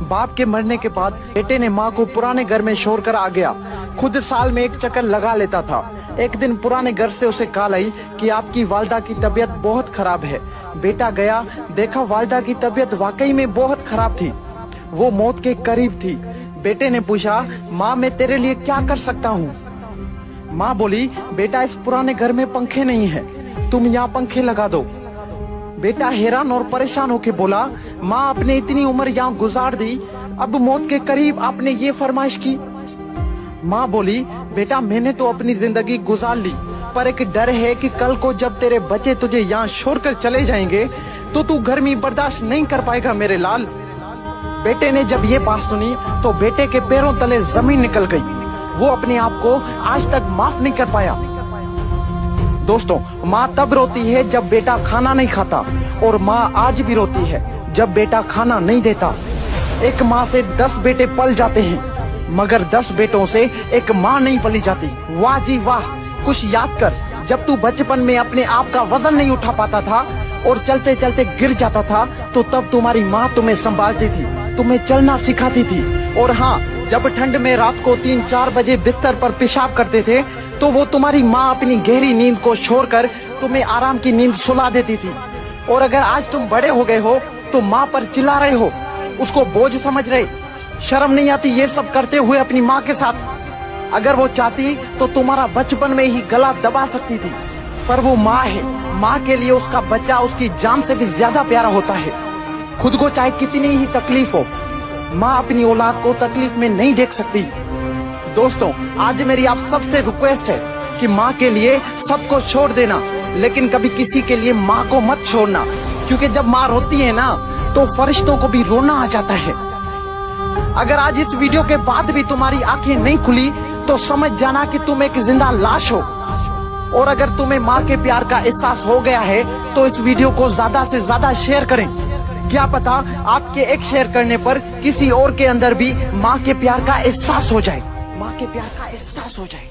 बाप के मरने के बाद बेटे ने माँ को पुराने घर में छोड़कर आ गया। खुद साल में एक चक्कर लगा लेता था। एक दिन पुराने घर से उसे कॉल आई कि आपकी वालिदा की तबीयत बहुत खराब है। बेटा गया, देखा वालिदा की तबीयत वाकई में बहुत खराब थी, वो मौत के करीब थी। बेटे ने पूछा, माँ मैं तेरे लिए क्या कर सकता हूँ? माँ बोली, बेटा इस पुराने घर में पंखे नहीं है, तुम यहाँ पंखे लगा दो। बेटा हैरान और परेशान होके बोला, माँ आपने इतनी उम्र यहाँ गुजार दी, अब मौत के करीब आपने ये फरमाइश की। माँ बोली, बेटा मैंने तो अपनी जिंदगी गुजार ली, पर एक डर है कि कल को जब तेरे बच्चे तुझे यहाँ छोड़कर चले जाएंगे तो तू गर्मी बर्दाश्त नहीं कर पाएगा मेरे लाल। बेटे ने जब ये बात सुनी तो बेटे के पैरों तले जमीन निकल गई। वो अपने आप को आज तक माफ नहीं कर पाया। दोस्तों, माँ तब रोती है जब बेटा खाना नहीं खाता, और माँ आज भी रोती है जब बेटा खाना नहीं देता। एक माँ से 10 बेटे पल जाते हैं, मगर 10 बेटों से एक माँ नहीं पली जाती। वाह जी वाह। कुछ याद कर, जब तू बचपन में अपने आप का वजन नहीं उठा पाता था और चलते चलते गिर जाता था, तो तब तुम्हारी माँ तुम्हें संभालती थी, तुम्हें चलना सिखाती थी। और हाँ, जब ठंड में रात को 3-4 बजे बिस्तर पर पेशाब करते थे तो वो तुम्हारी माँ अपनी गहरी नींद को छोड़कर तुम्हें आराम की नींद सुला देती थी। और अगर आज तुम बड़े हो गए हो तो माँ पर चिल्ला रहे हो, उसको बोझ समझ रहे, शर्म नहीं आती ये सब करते हुए अपनी माँ के साथ? अगर वो चाहती तो तुम्हारा बचपन में ही गला दबा सकती थी, पर वो माँ है। माँ के लिए उसका बच्चा उसकी जान से भी ज्यादा प्यारा होता है। खुद को चाहे कितनी ही तकलीफ हो, माँ अपनी औलाद को तकलीफ में नहीं देख सकती। दोस्तों, आज मेरी आप सबसे रिक्वेस्ट है कि माँ के लिए सबको छोड़ देना, लेकिन कभी किसी के लिए माँ को मत छोड़ना, क्योंकि जब माँ रोती है ना तो फरिश्तों को भी रोना आ जाता है। अगर आज इस वीडियो के बाद भी तुम्हारी आंखें नहीं खुली तो समझ जाना कि तुम एक जिंदा लाश हो। और अगर तुम्हें माँ के प्यार का एहसास हो गया है तो इस वीडियो को ज्यादा से ज्यादा शेयर करें। क्या पता आपके एक शेयर करने पर किसी और के अंदर भी माँ के प्यार का एहसास हो जाए, माँ के प्यार का एहसास हो जाए।